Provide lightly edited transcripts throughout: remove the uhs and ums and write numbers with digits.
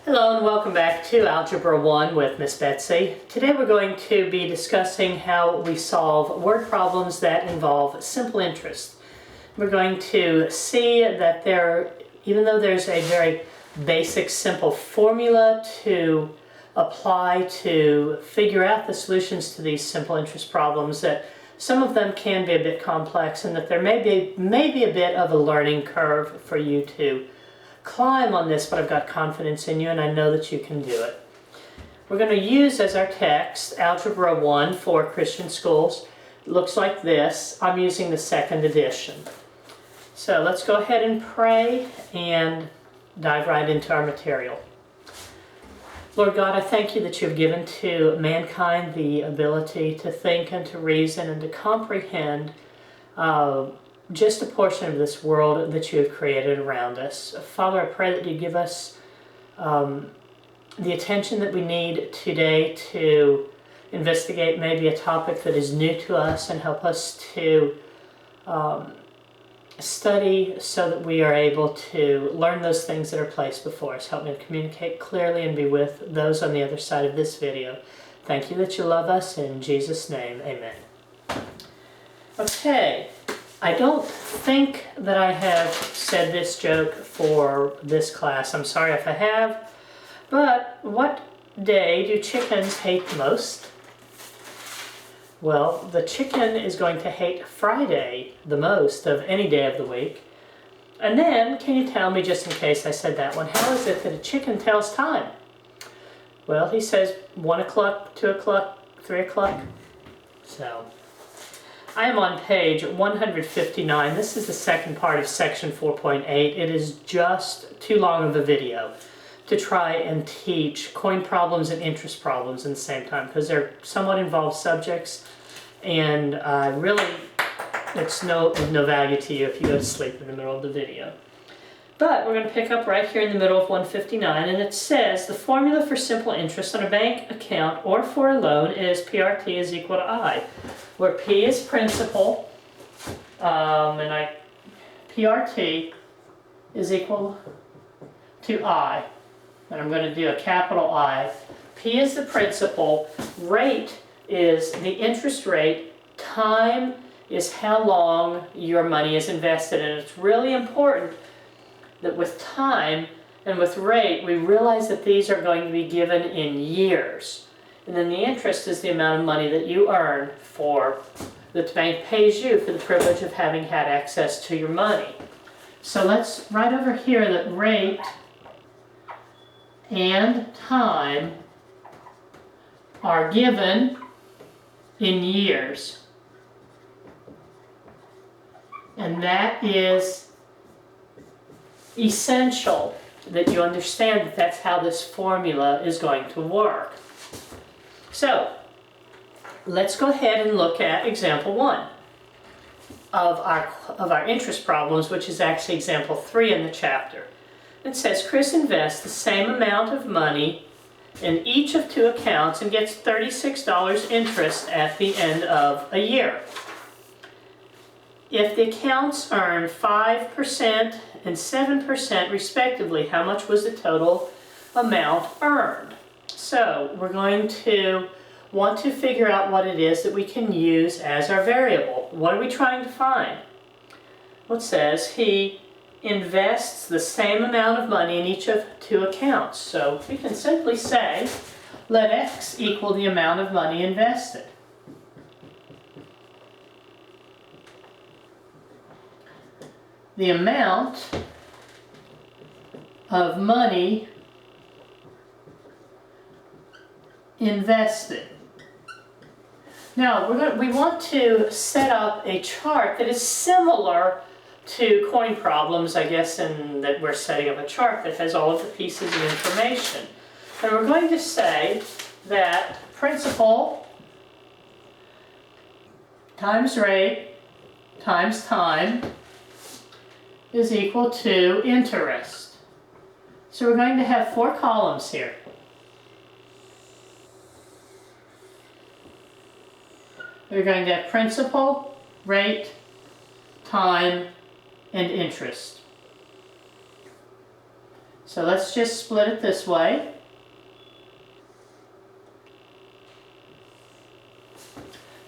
Hello and welcome back to Algebra 1 with Miss Betsy. Today we're going to be discussing how we solve word problems that involve simple interest. We're going to see that even though there's a very basic simple formula to apply to figure out the solutions to these simple interest problems, that some of them can be a bit complex and that there may be a bit of a learning curve for you to climb on this, but I've got confidence in you and I know that you can do it. We're going to use as our text Algebra 1 for Christian schools. It looks like this. I'm using the second edition. So let's go ahead and pray and dive right into our material. Lord God, I thank you that you've given to mankind the ability to think and to reason and to comprehend just a portion of this world that you have created around us. Father, I pray that you give us the attention that we need today to investigate maybe a topic that is new to us and help us to study so that we are able to learn those things that are placed before us. Help me to communicate clearly and be with those on the other side of this video. Thank you that you love us. In Jesus' name, amen. Okay. I don't think that I have said this joke for this class. I'm sorry if I have. But what day do chickens hate the most? Well, the chicken is going to hate Friday the most of any day of the week. And then, can you tell me, just in case I said that one, how is it that a chicken tells time? Well, he says 1 o'clock, 2 o'clock, 3 o'clock. So I am on page 159. This is the second part of section 4.8. It is just too long of a video to try and teach coin problems and interest problems at the same time because they're somewhat involved subjects, and really it's no value to you if you go to sleep in the middle of the video. But we're going to pick up right here in the middle of 159, and it says the formula for simple interest on a bank account or for a loan is PRT is equal to I, where P is principal, PRT is equal to I, and I'm going to do a capital I. P is the principal, rate is the interest rate, time is how long your money is invested, and it's really important that with time and with rate, we realize that these are going to be given in years. And then the interest is the amount of money that you earn that the bank pays you for the privilege of having had access to your money. So let's write over here that rate and time are given in years. And that is essential that you understand that that's how this formula is going to work. So let's go ahead and look at example 1 of our interest problems, which is actually example 3 in the chapter. It says Chris invests the same amount of money in each of 2 accounts and gets $36 interest at the end of a year. If the accounts earn 5% and 7% respectively, how much was the total amount earned? So we're going to want to figure out what it is that we can use as our variable. What are we trying to find? Well, it says he invests the same amount of money in each of 2 accounts. So we can simply say, let X equal the amount of money invested. The amount of money invested. Now, we want to set up a chart that is similar to coin problems, I guess, in that we're setting up a chart that has all of the pieces of information. And we're going to say that principal times rate times time is equal to interest. So we're going to have 4 columns here. We're going to have principal, rate, time, and interest. So let's just split it this way.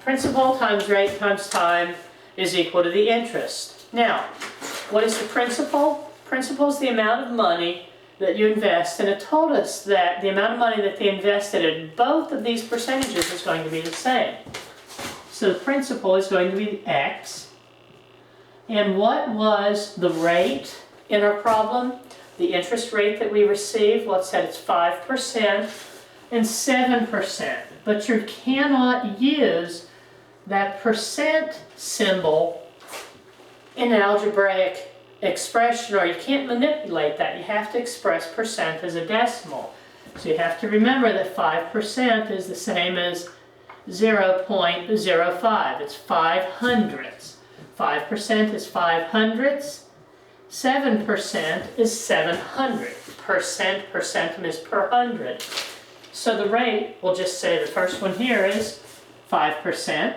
Principal times rate times time is equal to the interest. Now, what is the principal? Principal is the amount of money that you invest, and it told us that the amount of money that they invested in both of these percentages is going to be the same. So the principal is going to be X. And what was the rate in our problem? The interest rate that we received, well, it said it's 5% and 7%. But you cannot use that percent symbol in an algebraic expression, or you can't manipulate that. You have to express percent as a decimal. So you have to remember that 5% is the same as 0.05. It's 5 hundredths. 5% is 5 hundredths. 7% is 700. Percent is per hundred. So the rate, we'll just say the first one here is 5%.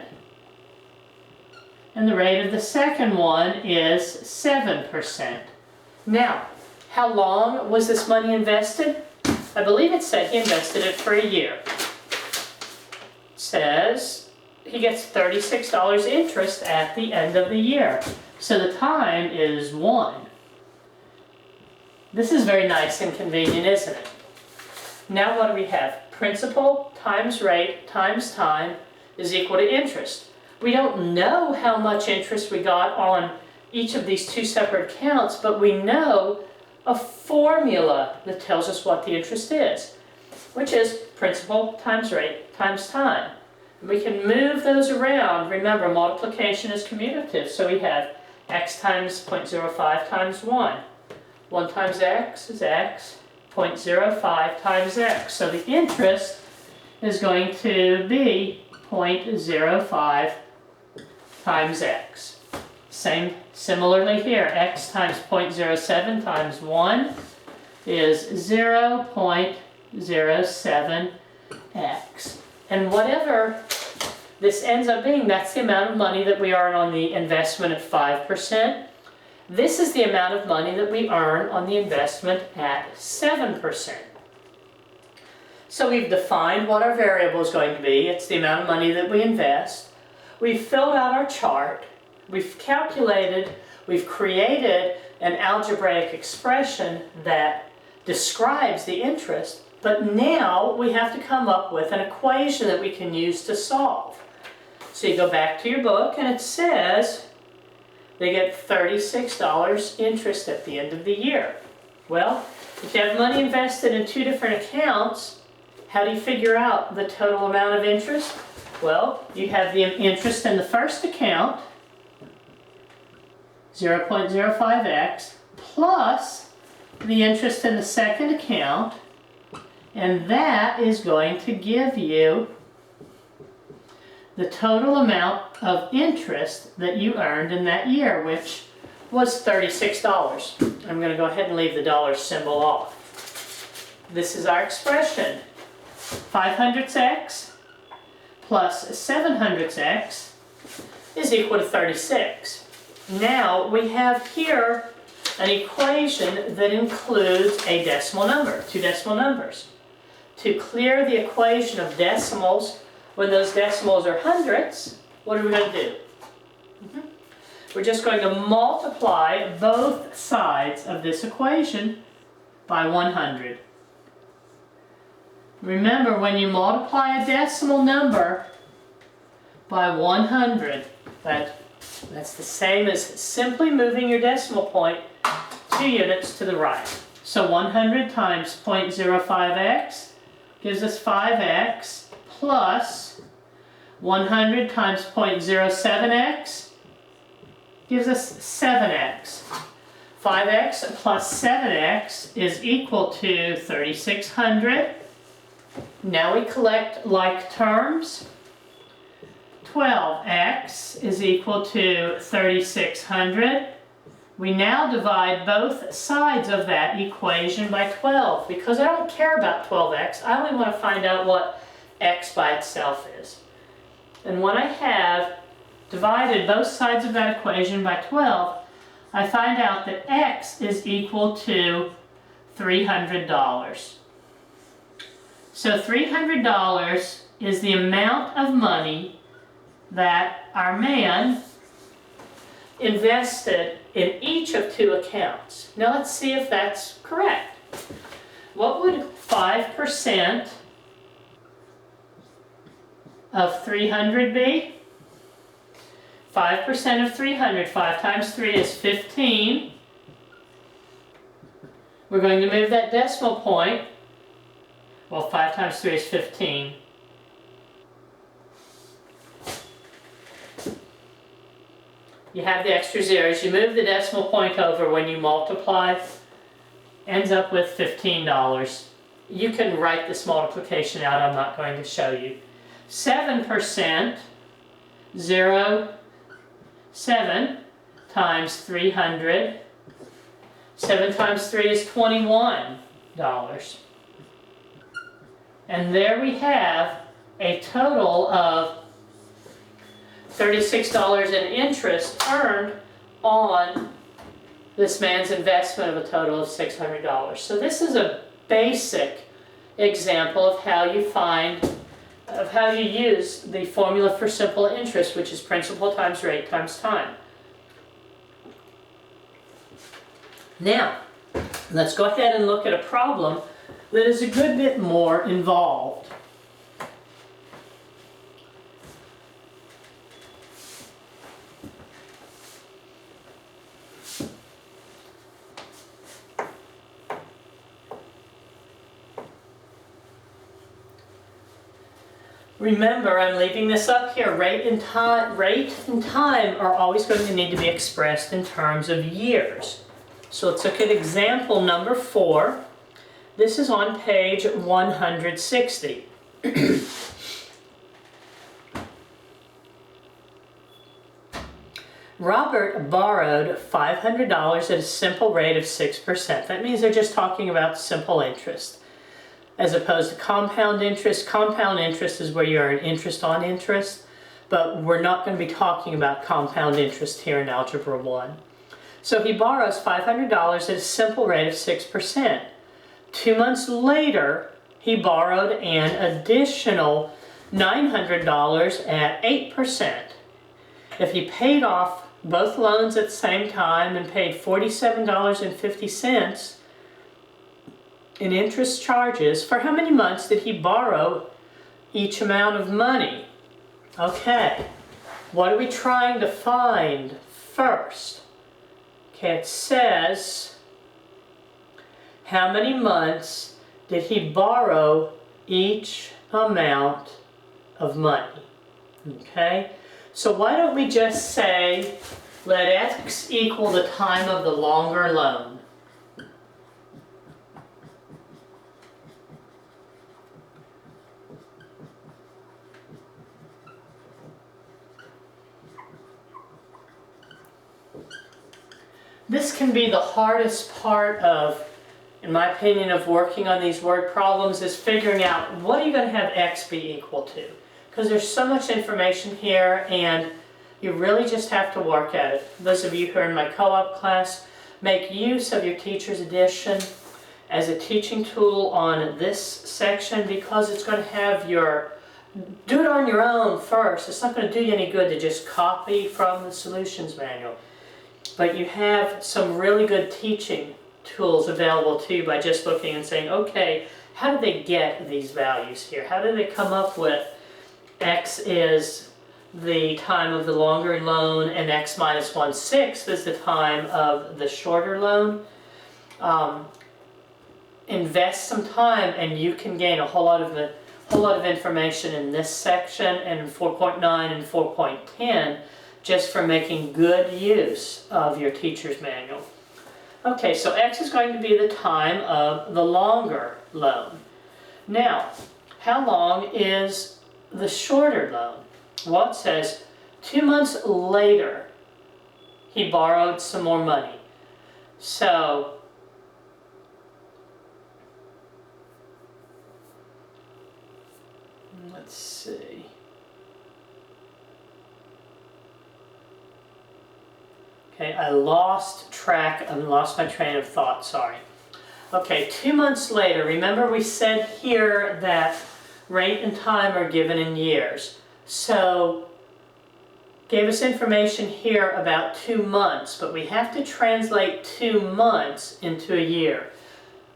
And the rate of the second one is 7%. Now, how long was this money invested? I believe it said he invested it for a year. It says he gets $36 interest at the end of the year. So the time is 1. This is very nice and convenient, isn't it? Now what do we have? Principal times rate times time is equal to interest. We don't know how much interest we got on each of these two separate accounts, but we know a formula that tells us what the interest is, which is principal times rate times time. And we can move those around. Remember, multiplication is commutative, so we have x times 0.05 times 1. 1 times x is x, 0.05 times x. So the interest is going to be 0.05 times x. Similarly here, x times 0.07 times 1 is 0.07x. And whatever this ends up being, that's the amount of money that we earn on the investment at 5%. This is the amount of money that we earn on the investment at 7%. So we've defined what our variable is going to be. It's the amount of money that we invest. We've filled out our chart. We've calculated, we've created an algebraic expression that describes the interest, but now we have to come up with an equation that we can use to solve. So you go back to your book and it says they get $36 interest at the end of the year. Well, if you have money invested in two different accounts, how do you figure out the total amount of interest? Well, you have the interest in the first account, 0.05x, plus the interest in the second account, and that is going to give you the total amount of interest that you earned in that year, which was $36. I'm going to go ahead and leave the dollar symbol off. This is our expression. 500x plus 700x is equal to 36. Now we have here an equation that includes a decimal number, two decimal numbers. To clear the equation of decimals, when those decimals are hundredths, what are we going to do? We're just going to multiply both sides of this equation by 100. Remember, when you multiply a decimal number by 100, that's the same as simply moving your decimal point 2 units to the right. So 100 times 0.05x gives us 5x, plus 100 times 0.07x gives us 7x. 5x plus 7x is equal to 3600. Now we collect like terms. 12x is equal to 3600. We now divide both sides of that equation by 12. Because I don't care about 12x, I only want to find out what x by itself is. And when I have divided both sides of that equation by 12, I find out that x is equal to $300. So $300 is the amount of money that our man invested in each of two accounts. Now let's see if that's correct. What would 5% of 300 be? 5% of 300, 5 times 3 is 15. We're going to move that decimal point. Well, 5 times 3 is 15. You have the extra zeros. You move the decimal point over when you multiply. Ends up with $15. You can write this multiplication out. I'm not going to show you. 7%, 7 times 300. 7 times 3 is $21. And there we have a total of $36 in interest earned on this man's investment of a total of $600. So this is a basic example of how you use the formula for simple interest, which is principal times rate times time. Now, let's go ahead and look at a problem that is a good bit more involved. Remember, I'm leaving this up here. Rate and time are always going to need to be expressed in terms of years. So let's look at example number 4. This is on page 160. Robert borrowed $500 at a simple rate of 6%. That means they're just talking about simple interest, as opposed to compound interest. Compound interest is where you earn interest on interest, but we're not going to be talking about compound interest here in Algebra 1. So he borrows $500 at a simple rate of 6%. 2 months later, he borrowed an additional $900 at 8%. If he paid off both loans at the same time and paid $47.50 in interest charges, for how many months did he borrow each amount of money? Okay, what are we trying to find first? Okay, it says, how many months did he borrow each amount of money? Okay, so why don't we just say, let x equal the time of the longer loan. This can be the hardest part of, in my opinion, of working on these word problems, is figuring out what are you going to have x be equal to. Because there's so much information here and you really just have to work at it. Those of you who are in my co-op class, make use of your teacher's edition as a teaching tool on this section, because it's going to have your, do it on your own first. It's not going to do you any good to just copy from the solutions manual. But you have some really good teaching tools available to you by just looking and saying, okay, how did they get these values here? How did they come up with x is the time of the longer loan and x minus 1/6 is the time of the shorter loan? Invest some time and you can gain a whole lot of information in this section and in 4.9 and 4.10 just for making good use of your teacher's manual. Okay, so x is going to be the time of the longer loan. Now, how long is the shorter loan? Well, it says 2 months later he borrowed some more money. So let's see. Okay, I lost my train of thought, sorry. Okay, 2 months later, remember we said here that rate and time are given in years. So, gave us information here about 2 months, but we have to translate 2 months into a year.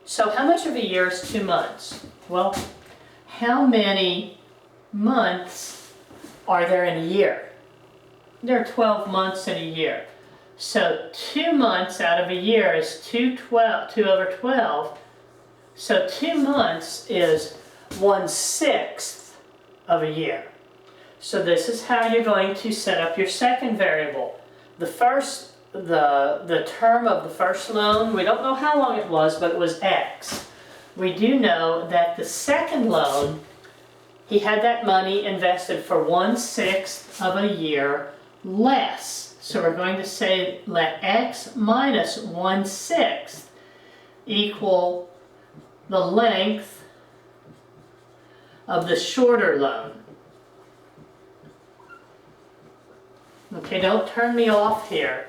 So how much of a year is 2 months? Well, how many months are there in a year? There are 12 months in a year. So 2 months out of a year is 2 over 12. So 2 months is 1/6 of a year. So this is how you're going to set up your second variable. The term of the first loan, we don't know how long it was, but it was X. We do know that the second loan, he had that money invested for 1/6 of a year less. So we're going to say let X minus 1/6 equal the length of the shorter loan. Okay, don't turn me off here.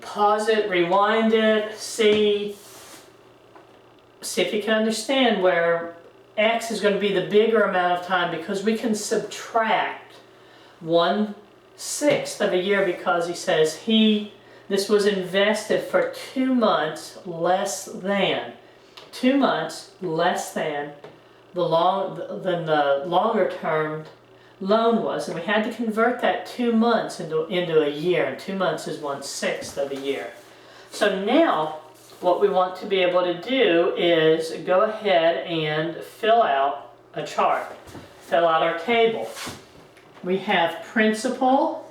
Pause it, rewind it, see if you can understand where X is going to be the bigger amount of time, because we can subtract 1/6 of a year, because he says this was invested for 2 months less than. 2 months less than the longer term loan was, and we had to convert that 2 months into a year, and 2 months is 1/6 of a year. So now what we want to be able to do is go ahead and fill out a chart, fill out our table. We have principal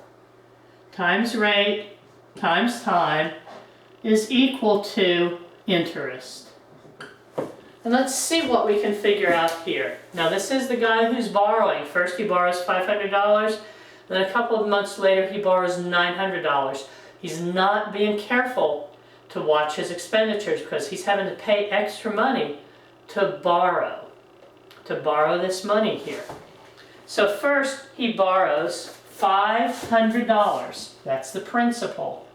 times rate times time is equal to interest. And let's see what we can figure out here. Now this is the guy who's borrowing. First he borrows $500, then a couple of months later he borrows $900. He's not being careful to watch his expenditures, because he's having to pay extra money to borrow this money here. So first he borrows $500. That's the principal.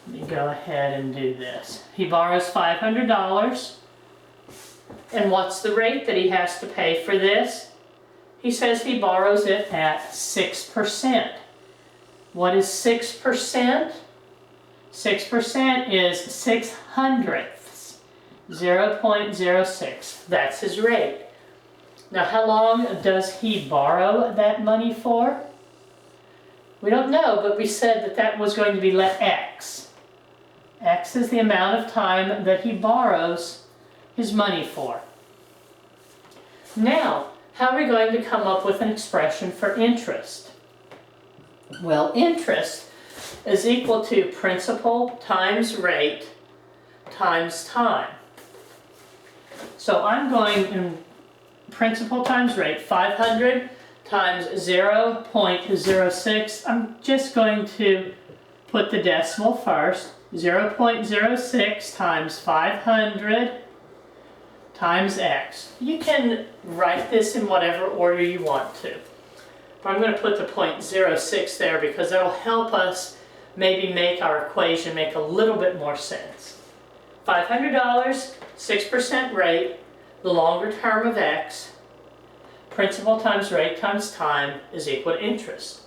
Let me go ahead and do this. He borrows $500. And what's the rate that he has to pay for this? He says he borrows it at 6%. What is 6%? 6% is 6/100ths, 0.06. That's his rate. Now how long does he borrow that money for? We don't know, but we said that was going to be let X. X is the amount of time that he borrows his money for. Now, how are we going to come up with an expression for interest? Well, interest is equal to principal times rate times time. So I'm going in principal times rate, 500 times 0.06. I'm just going to put the decimal first. 0.06 times 500 times X. You can write this in whatever order you want to. But I'm going to put the 0.06 there, because that will help us maybe make our equation make a little bit more sense. $500, 6% rate, the longer term of X, principal times rate times time is equal to interest.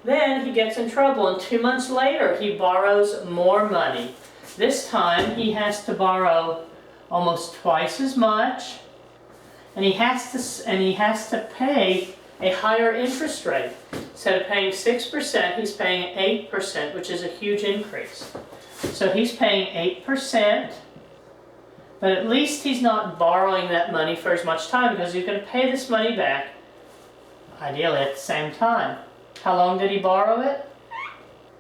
Then he gets in trouble, and 2 months later he borrows more money. This time he has to borrow almost twice as much, and he has to pay a higher interest rate. Instead of paying 6%, he's paying 8%, which is a huge increase. So he's paying 8%, but at least he's not borrowing that money for as much time, because he's going to pay this money back, ideally at the same time. How long did he borrow it?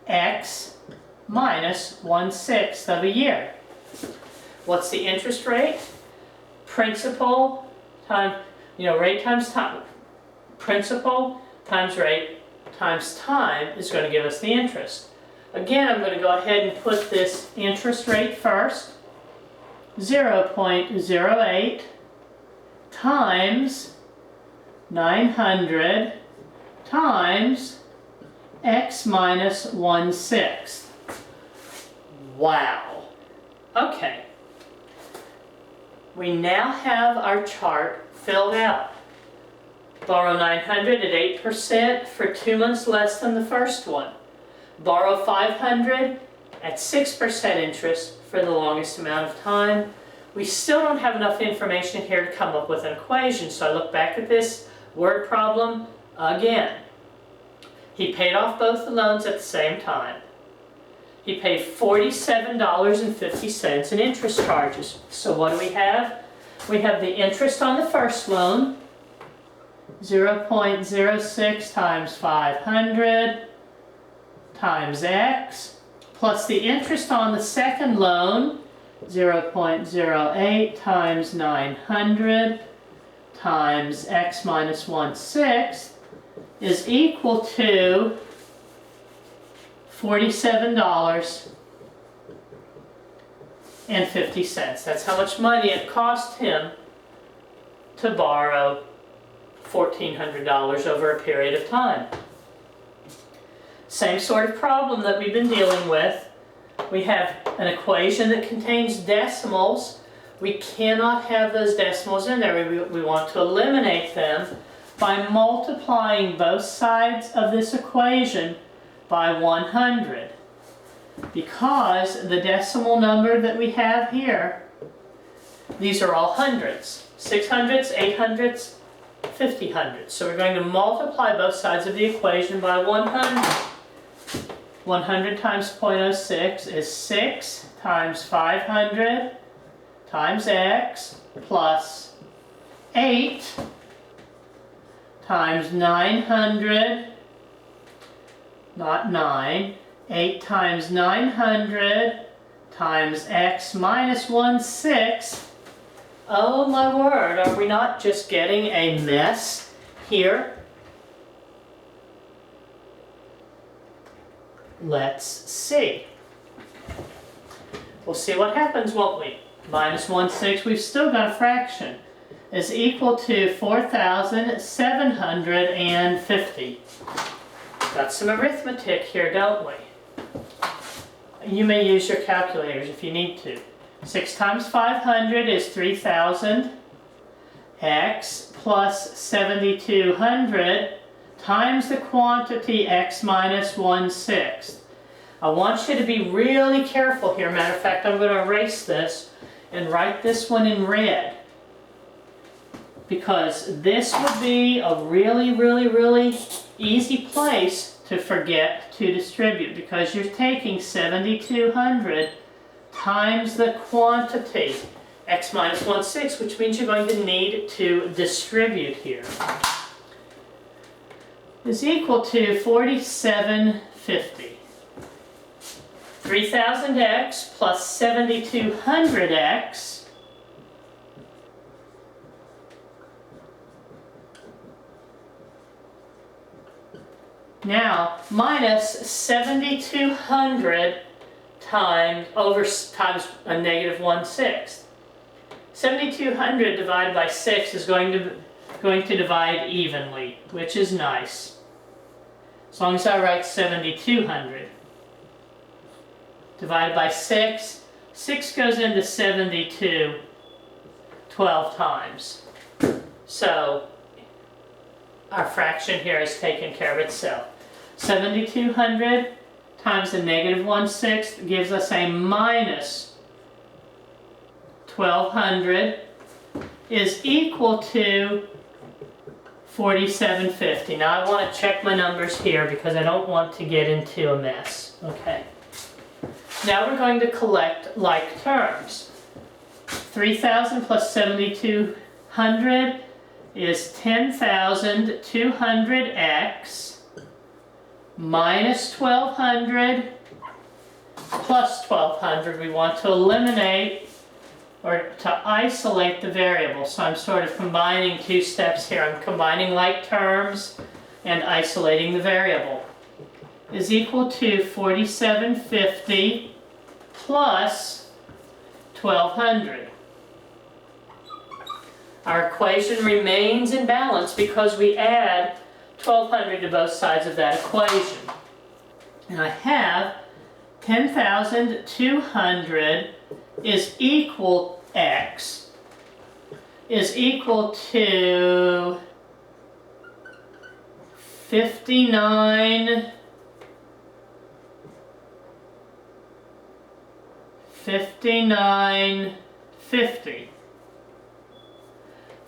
X minus 1/6 of a year. What's the interest rate? Principal times, rate times time. Principal times rate times time is going to give us the interest. Again, I'm going to go ahead and put this interest rate first. 0.08 times 900 times X minus 1/6. Wow. Okay. We now have our chart filled out. Borrow 900 at 8% for 2 months less than the first one. Borrow 500 at 6% interest for the longest amount of time. We still don't have enough information here to come up with an equation, so I look back at this word problem again. He paid off both the loans at the same time. He paid $47.50 in interest charges. So what do we have? We have the interest on the first loan, 0.06 times 500 times x, plus the interest on the second loan, 0.08 times 900 times x minus 1/6 is equal to $47.50. That's how much money it cost him to borrow $1,400 over a period of time. Same sort of problem that we've been dealing with. We have an equation that contains decimals. We cannot have those decimals in there. We want to eliminate them by multiplying both sides of this equation by 100. Because the decimal number that we have here, these are all hundreds. 600s, 800s, 50 hundredths. So we're going to multiply both sides of the equation by 100. 100 times 0.06 is 6 times 500 times x plus 8 times 900, not 9, 8 times 900 times x minus 1/6. Oh my word, are we not just getting a mess here? Let's see. We'll see what happens, won't we? Minus 1/6, we've still got a fraction, is equal to 4,750. Got some arithmetic here, don't we? You may use your calculators if you need to. 6 times 500 is 3,000. X plus 7,200 times the quantity x minus 1/6. I want you to be really careful here. Matter of fact, I'm going to erase this and write this one in red, because this would be a really easy place to forget to distribute, because you're taking 7,200 times the quantity x minus 1/6, which means you're going to need to distribute here, is equal to 4,750. 3,000x plus 7,200x now minus 7,200 times a negative 1/6. 7,200 divided by 6 is going to divide evenly, which is nice. As long as I write 7,200 divided by 6, 6 goes into 72 12 times. So our fraction here has taken care of itself. 7,200 times a negative 1/6 gives us a minus 1,200 is equal to 4,750. Now I want to check my numbers here because I don't want to get into a mess. Okay. Now we're going to collect like terms. 3,000 plus 7,200 is 10,200x minus 1,200 plus 1,200. We want to eliminate or to isolate the variable. So I'm sort of combining two steps here. I'm combining like terms and isolating the variable. Is equal to 4,750 plus 1,200. Our equation remains in balance because we add 1,200 to both sides of that equation. And I have 10,200 is equal x is equal to 59 50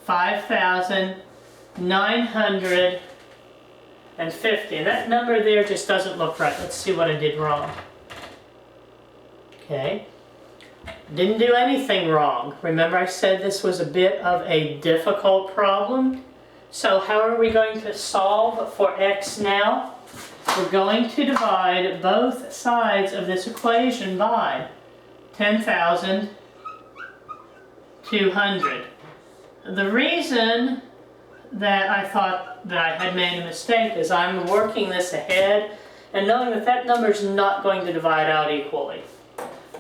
5,950. And that number there just doesn't look right. Let's see what I did wrong. Okay. Didn't do anything wrong. Remember I said this was a bit of a difficult problem? So how are we going to solve for x now? We're going to divide both sides of this equation by 10,200. The reason that I thought that I had made a mistake is I'm working this ahead and knowing that that number is not going to divide out equally.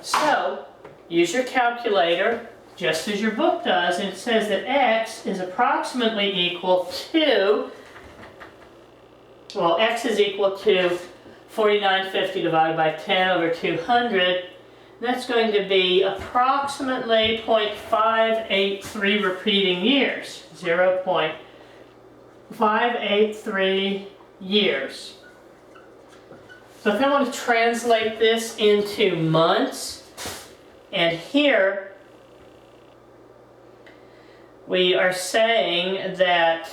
So, use your calculator just as your book does, and it says that x is approximately equal to, well, x is equal to 4950 divided by 10 over 200. That's going to be approximately 0.583 repeating years. 0.583 years. So if I want to translate this into months, and here we are saying that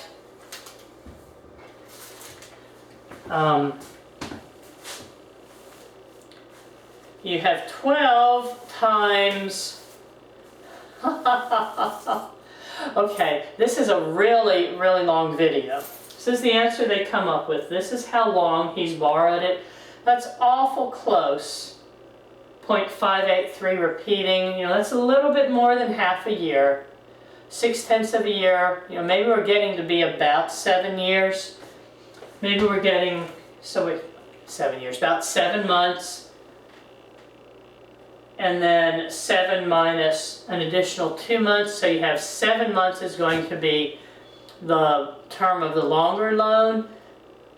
you have 12 times, okay, this is a really, really long video. This is the answer they come up with. This is how long he's borrowed it. That's awful close. 0.583 repeating, that's a little bit more than half a year. 6/10 of a year, maybe we're getting to be about 7 years. Maybe we're getting, 7 years, about 7 months. And then 7 minus an additional 2 months, so you have 7 months is going to be the term of the longer loan.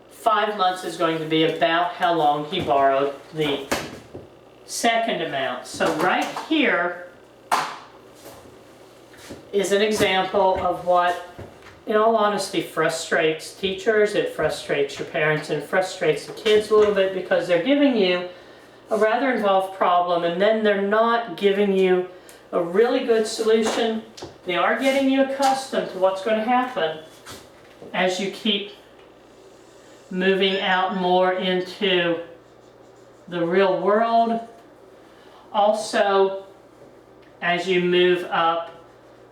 5 months is going to be about how long he borrowed the second amount. So right here is an example of what, in all honesty, frustrates teachers, it frustrates your parents, and it frustrates the kids a little bit because they're giving you a rather involved problem and then they're not giving you a really good solution. They are getting you accustomed to what's going to happen as you keep moving out more into the real world. Also, as you move up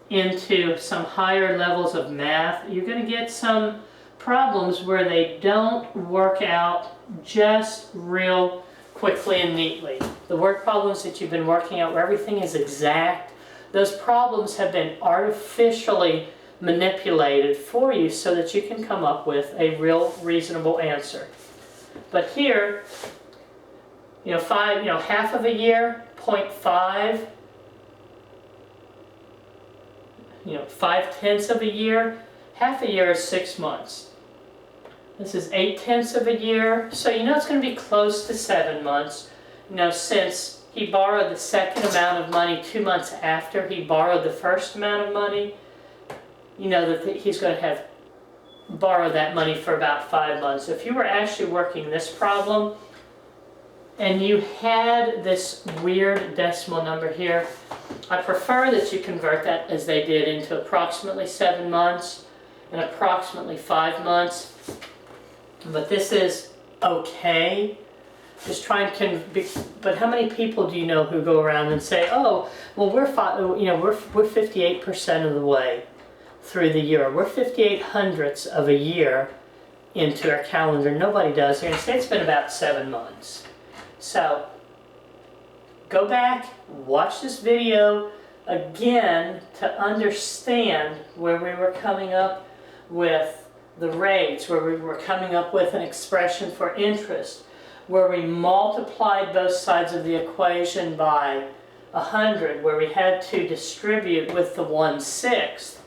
into some higher levels of math, you're going to get some problems where they don't work out just real quickly and neatly. The word problems that you've been working out where everything is exact, those problems have been artificially manipulated for you so that you can come up with a real reasonable answer. But here, half of a year, 0.5, 5/10 of a year, half a year is 6 months. This is 8/10 of a year, so it's going to be close to 7 months. Since he borrowed the second amount of money 2 months after he borrowed the first amount of money, that he's going to have borrowed that money for about 5 months. If you were actually working this problem and you had this weird decimal number here, I prefer that you convert that as they did into approximately 7 months and approximately 5 months. But this is okay. Just try and but how many people do you know who go around and say, "Oh, well, we're 58% of the way through the year. We're 58/100ths of a year into our calendar." Nobody does here. Instead, it's been about 7 months. So go back, watch this video again to understand where we were coming up with the rates, where we were coming up with an expression for interest, where we multiplied both sides of the equation by 100, where we had to distribute with the 1/6,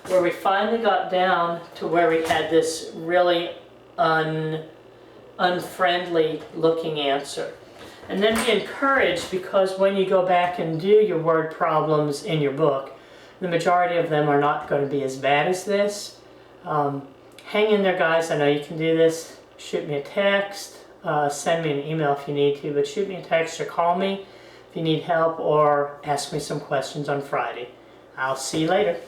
where we finally got down to where we had this really unfriendly looking answer. And then be encouraged, because when you go back and do your word problems in your book, the majority of them are not going to be as bad as this. Hang in there, guys. I know you can do this. Shoot me a text, send me an email if you need to, but shoot me a text or call me if you need help, or ask me some questions on Friday. I'll see you later.